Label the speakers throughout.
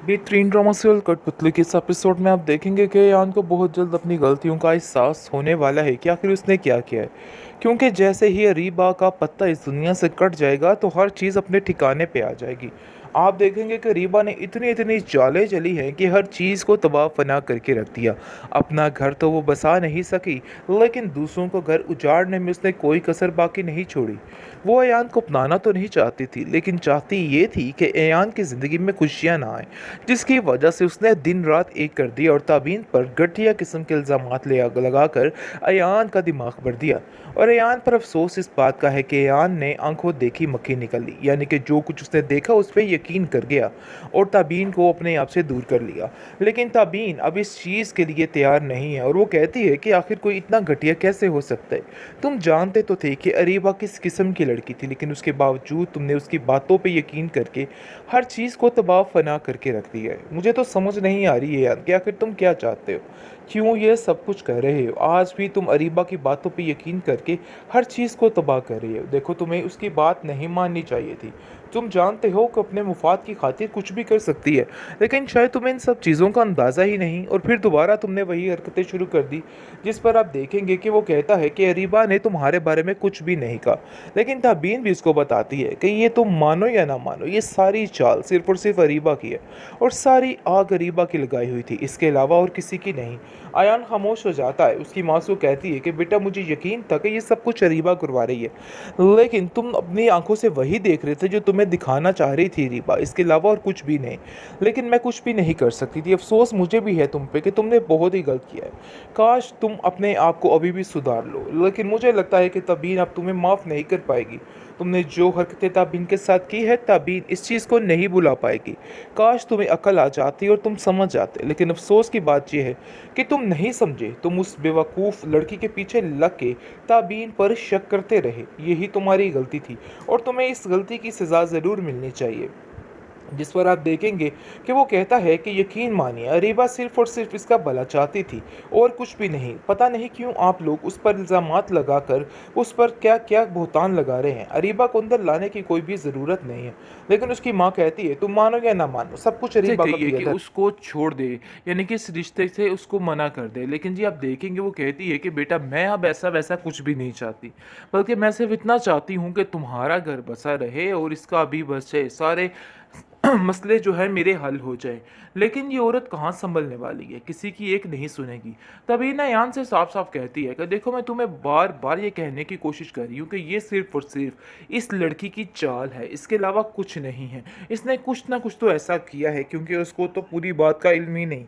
Speaker 1: बेहतरीन drama serial कठपुतली के इस एपिसोड में आप देखेंगे कि यान को बहुत जल्द अपनी गलतियों का एहसास होने वाला है कि आखिर उसने क्या किया है। क्योंकि जैसे ही अरीबा का पत्ता इस दुनिया से कट जाएगा तो हर चीज़ अपने ठिकाने पे आ जाएगी। आप देखेंगे कि रीबा ने इतनी इतनी चालें चली हैं कि हर चीज़ को तबाह फना करके रख दिया। अपना घर तो वो बसा नहीं सकी, लेकिन दूसरों को घर उजाड़ने में उसने कोई कसर बाकी नहीं छोड़ी। वो अयान को अपनाना तो नहीं चाहती थी, लेकिन चाहती ये थी कि अयान की ज़िंदगी में खुशियाँ ना आए, जिसकी वजह से उसने दिन रात एक कर दिया और ताबीन पर घटिया किस्म के इल्ज़ामात ले लगाकर अयान का दिमाग भर दिया। और अयान पर अफसोस इस बात का है कि अयान ने आंखों देखी मक्खी निकल ली, यानी कि जो कुछ उसने देखा उस पर यकीन कर गया और ताबीन को अपने आप से दूर कर लिया। लेकिन ताबीन अब इस चीज़ के लिए तैयार नहीं है और वो कहती है कि आखिर कोई इतना घटिया कैसे हो सकता है। तुम जानते तो थे कि अरीबा किस किस्म की लड़की थी, लेकिन उसके बावजूद तुमने उसकी बातों पे यकीन करके हर चीज़ को तबाह फना करके रख दिया है। मुझे तो समझ नहीं आ रही है यार कि आखिर तुम क्या चाहते हो, क्यों ये सब कुछ कर रहे हो। आज भी तुम अरीबा की बातों पे यकीन करके हर चीज़ को तबाह कर रही हो। देखो, तुम्हें उसकी बात नहीं माननी चाहिए थी। तुम जानते हो कि अपने मुफाद की खातिर कुछ भी कर सकती है, लेकिन शायद तुम्हें इन सब चीज़ों का अंदाज़ा ही नहीं, और फिर दोबारा तुमने वही हरकतें शुरू कर दी, जिस पर आप देखेंगे कि वो कहता है कि अरीबा ने तुम्हारे बारे में कुछ भी नहीं कहा। लेकिन ताबीन भी इसको बताती है कि ये तुम मानो या ना मानो, ये सारी चाल सिर्फ और सिर्फ अरीबा की है, और सारी आग अरीबा की लगाई हुई थी, इसके अलावा और किसी की नहीं। आयान खामोश हो जाता है। उसकी माँ से कहती है कि बेटा, मुझे यकीन था कि ये सब कुछ अरीबा करवा रही है, लेकिन तुम अपनी आंखों से वही देख रहे थे जो तुम्हें दिखाना चाह रही थी अरीबा, इसके अलावा और कुछ भी नहीं। लेकिन मैं कुछ भी नहीं कर सकती थी। अफसोस मुझे भी है तुम पे कि तुमने बहुत ही गलत किया है। काश तुम अपने आप को अभी भी सुधार लो, लेकिन मुझे लगता है कि तबीन अब तुम्हें माफ़ नहीं कर पाएगी। तुमने जो हरकतें ताबीन के साथ की है, ताबीन इस चीज़ को नहीं भुला पाएगी। काश तुम्हें अकल आ जाती और तुम समझ जाते, लेकिन अफसोस की बात यह है कि तुम नहीं समझे। तुम उस बेवकूफ़ लड़की के पीछे लग के ताबीन पर शक करते रहे। यही तुम्हारी गलती थी और तुम्हें इस गलती की सज़ा ज़रूर मिलनी चाहिए। जिस पर आप देखेंगे कि वो कहता है कि यकीन मानिए, अरीबा सिर्फ और सिर्फ इसका भला चाहती थी और कुछ भी नहीं। पता नहीं क्यों आप लोग उस पर इल्ज़ामात लगाकर उस पर क्या क्या बहतान लगा रहे हैं। अरीबा को अंदर लाने की कोई भी ज़रूरत नहीं है, लेकिन उसकी माँ कहती है तुम मानो या ना मानो, सब कुछ
Speaker 2: से
Speaker 1: अरीबा का
Speaker 2: कहिए
Speaker 1: किया
Speaker 2: कि
Speaker 1: था।
Speaker 2: उसको छोड़ दे, यानी कि इस रिश्ते से उसको मना कर दे। लेकिन जी आप देखेंगे वो कहती है कि बेटा, मैं अब ऐसा वैसा कुछ भी नहीं चाहती, बल्कि मैं सिर्फ इतना चाहती हूँ कि तुम्हारा घर बसा रहे और इसका भी बस जाए, सारे मसले जो है मेरे हल हो जाए। लेकिन ये औरत कहाँ संभलने वाली है, किसी की एक नहीं सुनेगी। तभी ना यान से साफ साफ कहती है कि देखो, मैं तुम्हें बार बार ये कहने की कोशिश कर रही हूँ कि ये सिर्फ और सिर्फ इस लड़की की चाल है, इसके अलावा कुछ नहीं है। इसने कुछ ना कुछ तो ऐसा किया है, क्योंकि उसको तो पूरी बात का इल्म ही नहीं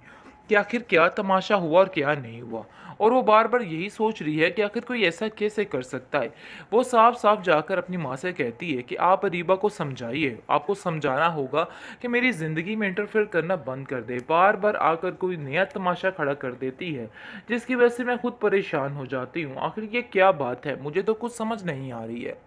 Speaker 2: कि आखिर क्या तमाशा हुआ और क्या नहीं हुआ। और वो बार बार यही सोच रही है कि आखिर कोई ऐसा कैसे कर सकता है। वो साफ साफ जाकर अपनी माँ से कहती है कि आप अरीबा को समझाइए, आपको समझाना होगा कि मेरी ज़िंदगी में इंटरफेयर करना बंद कर दे। बार बार आकर कोई नया तमाशा खड़ा कर देती है, जिसकी वजह से मैं खुद परेशान हो जाती हूँ। आखिर ये क्या बात है, मुझे तो कुछ समझ नहीं आ रही है।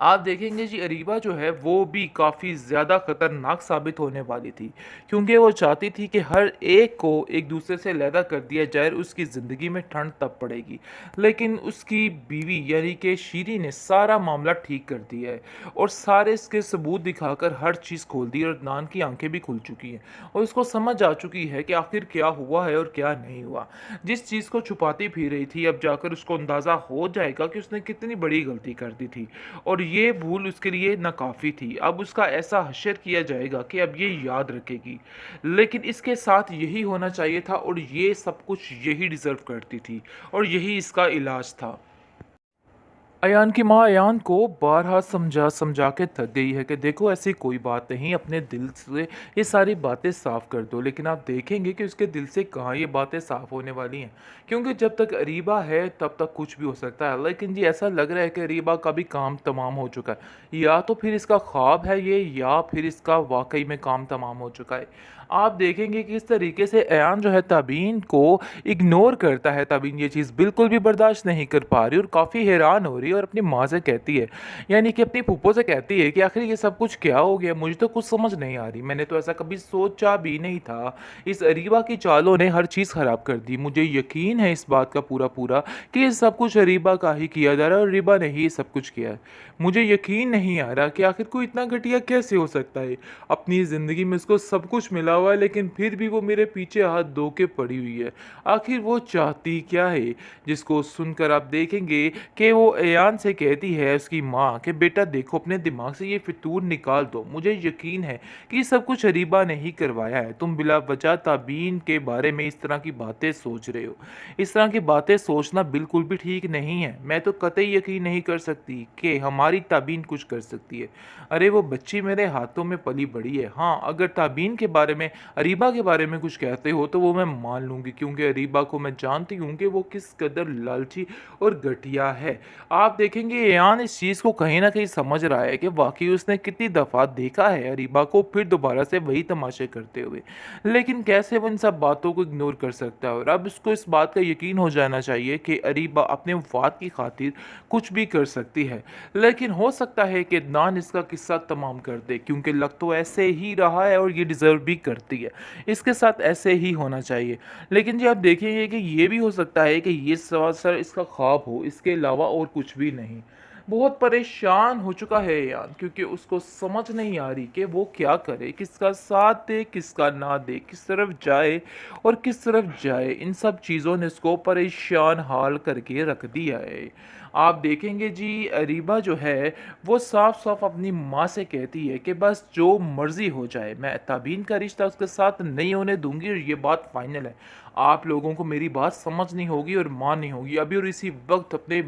Speaker 2: आप देखेंगे जी, अरीबा जो है वो भी काफ़ी ज़्यादा ख़तरनाक साबित होने वाली थी, क्योंकि वो चाहती थी कि हर एक को एक दूसरे से अलहदा कर दिया जाए, उसकी ज़िंदगी में ठंड तब पड़ेगी। लेकिन उसकी बीवी यानी कि शीरी ने सारा मामला ठीक कर दिया है और सारे इसके सबूत दिखाकर हर चीज़ खोल दी, और नान की आंखें भी खुल चुकी हैं और उसको समझ आ चुकी है कि आखिर क्या हुआ है और क्या नहीं हुआ। जिस चीज़ को छुपाती फिर रही थी, अब जाकर उसको अंदाज़ा हो जाएगा कि उसने कितनी बड़ी गलती कर दी थी, और ये भूल उसके लिए नाकाफ़ी थी। अब उसका ऐसा हश्र किया जाएगा कि अब ये याद रखेगी। लेकिन इसके साथ यही होना चाहिए था, और ये सब कुछ यही डिज़र्व करती थी, और यही इसका इलाज था। अयान की माँ अयान को बारहा समझा समझा के थक गई है कि देखो, ऐसी कोई बात नहीं, अपने दिल से ये सारी बातें साफ कर दो। लेकिन आप देखेंगे कि उसके दिल से कहाँ ये बातें साफ होने वाली हैं, क्योंकि जब तक अरीबा है तब तक कुछ भी हो सकता है। लेकिन जी ऐसा लग रहा है कि अरीबा का भी काम तमाम हो चुका है, या तो फिर इसका ख्वाब है ये, या फिर इसका वाकई में काम तमाम हो चुका है। आप देखेंगे कि इस तरीके से अयान जो है ताबीन को इग्नोर करता है। ताबीन ये चीज़ बिल्कुल भी बर्दाश्त नहीं कर पा रही और काफ़ी हैरान हो रही है, और अपनी माँ से कहती है, यानी कि अपनी फूफो से कहती है कि आखिर ये सब कुछ क्या हो गया, मुझे तो कुछ समझ नहीं आ रही, मैंने तो ऐसा कभी सोचा भी नहीं था। इस अरीबा की चालों ने हर चीज़ ख़राब कर दी। मुझे यकीन है इस बात का पूरा-पूरा कि ये सब कुछ अरीबा का ही किया जा रहा है और अरीबा ने ही ये सब कुछ किया है। मुझे यकीन नहीं आ रहा कि आखिर कोई इतना घटिया कैसे हो सकता है। अपनी ज़िंदगी में उसको सब कुछ मिला हुआ है, लेकिन फिर भी वो मेरे पीछे हाथ धो के पड़ी हुई है। आखिर वो चाहती क्या है? जिसको सुनकर आप देखेंगे कि वो अयान से कहती है उसकी माँ कि बेटा देखो, अपने दिमाग से ये फितूर निकाल दो। मुझे यकीन है कि सब कुछ अरीबा ने ही करवाया है। तुम बिला वजह ताबीन के बारे में इस तरह की बातें सोच रहे हो। इस तरह की बातें सोचना बिल्कुल भी ठीक नहीं है। मैं तो कतई यकीन नहीं कर सकती कि हमारी ताबीन कुछ कर सकती है। अरे वो बच्ची मेरे हाथों में पली बड़ी है। हाँ, अगर ताबीन के बारे में, अरीबा के बारे में कुछ कहते हो तो वो मैं मान लूँगी, क्योंकि अरीबा को मैं जानती हूँ कि वो किस कदर लालची और घटिया है। आप देखेंगे ईयान इस चीज़ को कहीं न कहीं समझ रहा है कि वाक़ई उसने कितनी दफ़ा देखा है अरीबा को फिर दोबारा से वही तमाशे करते हुए। लेकिन कैसे वो इन सब बातों को इग्नोर कर सकता है, और अब उसको इस बात का यकीन हो जाना चाहिए कि अरीबा अपने वफ़ाद की खातिर कुछ भी कर सकती है। लेकिन हो सकता है कि अदनान इसका किस्सा तमाम कर दे, क्योंकि लग तो ऐसे ही रहा है और ये डिज़र्व भी करती है। इसके साथ ऐसे ही होना चाहिए। लेकिन जी आप देखेंगे कि ये भी हो सकता है कि ये सरासर इसका ख्वाब हो, इसके अलावा और कुछ भी नहीं। बहुत परेशान हो चुका है यार, क्योंकि उसको समझ नहीं आ रही कि वो क्या करे, किसका साथ दे, किसका ना दे, किस तरफ जाए और किस तरफ जाए। इन सब चीज़ों ने उसको परेशान हाल करके रख दिया है। आप देखेंगे जी अरीबा जो है वो साफ-साफ अपनी माँ से कहती है कि बस जो मर्ज़ी हो जाए, मैं ताबीन का रिश्ता उसके साथ नहीं होने दूँगी और ये बात फ़ाइनल है। आप लोगों को मेरी बात समझनी होगी और माननी होगी। अभी और इसी वक़्त अपने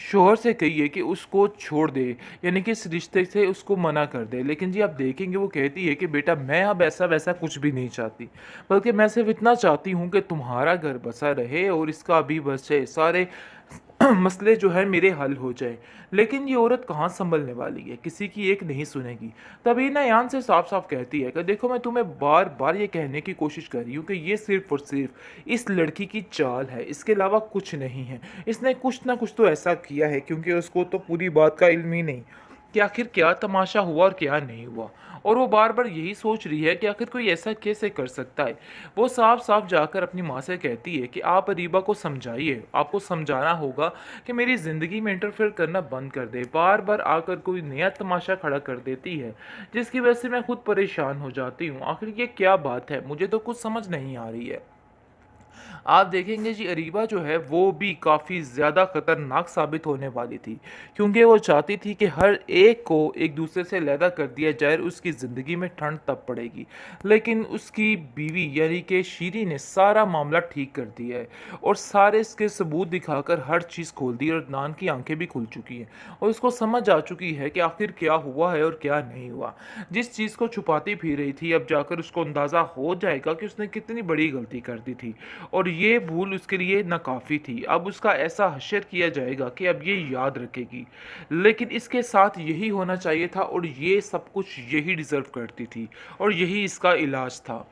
Speaker 2: शौहर से कहिए कि उसको छोड़ दे, यानी कि इस रिश्ते से उसको मना कर दे। लेकिन जी आप देखेंगे वो कहती है कि बेटा मैं अब ऐसा-वैसा कुछ भी नहीं चाहती, बल्कि मैं सिर्फ़ इतना चाहती हूँ कि तुम्हारा घर बसा रहे और इसका भी बसे सारे मसले जो है मेरे हल हो जाए। लेकिन ये औरत कहाँ सँभलने वाली है, किसी की एक नहीं सुनेगी। तभी ना यान से साफ-साफ कहती है कि देखो मैं तुम्हें बार-बार ये कहने की कोशिश कर रही हूँ कि ये सिर्फ़ और सिर्फ़ इस लड़की की चाल है, इसके अलावा कुछ नहीं है। इसने कुछ ना कुछ तो ऐसा किया है, क्योंकि उसको तो पूरी बात का इल्म ही नहीं कि आखिर क्या तमाशा हुआ और क्या नहीं हुआ। और वो बार-बार यही सोच रही है कि आखिर कोई ऐसा कैसे कर सकता है। वो साफ-साफ जाकर अपनी माँ से कहती है कि आप अरीबा को समझाइए, आपको समझाना होगा कि मेरी ज़िंदगी में इंटरफेयर करना बंद कर दे। बार-बार आकर कोई नया तमाशा खड़ा कर देती है, जिसकी वजह से मैं खुद परेशान हो जाती हूँ। आखिर ये क्या बात है? मुझे तो कुछ समझ नहीं आ रही है। आप देखेंगे जी अरीबा जो है वो भी काफ़ी ज़्यादा ख़तरनाक साबित होने वाली थी, क्योंकि वो चाहती थी कि हर एक को एक दूसरे से अलहदा कर दिया जाए और उसकी ज़िंदगी में ठंड तब पड़ेगी। लेकिन उसकी बीवी यानी कि शीरी ने सारा मामला ठीक कर दिया है और सारे इसके सबूत दिखाकर हर चीज़ खोल दी, और अदनान की आंखें भी खुल चुकी हैं और उसको समझ आ चुकी है कि आखिर क्या हुआ है और क्या नहीं हुआ। जिस चीज़ को छुपाती फिर रही थी, अब जाकर उसको अंदाज़ा हो जाएगा कि उसने कितनी बड़ी गलती कर दी थी और ये भूल उसके लिए नाकाफ़ी थी। अब उसका ऐसा हश्र किया जाएगा कि अब ये याद रखेगी। लेकिन इसके साथ यही होना चाहिए था और ये सब कुछ यही डिज़र्व करती थी और यही इसका इलाज था।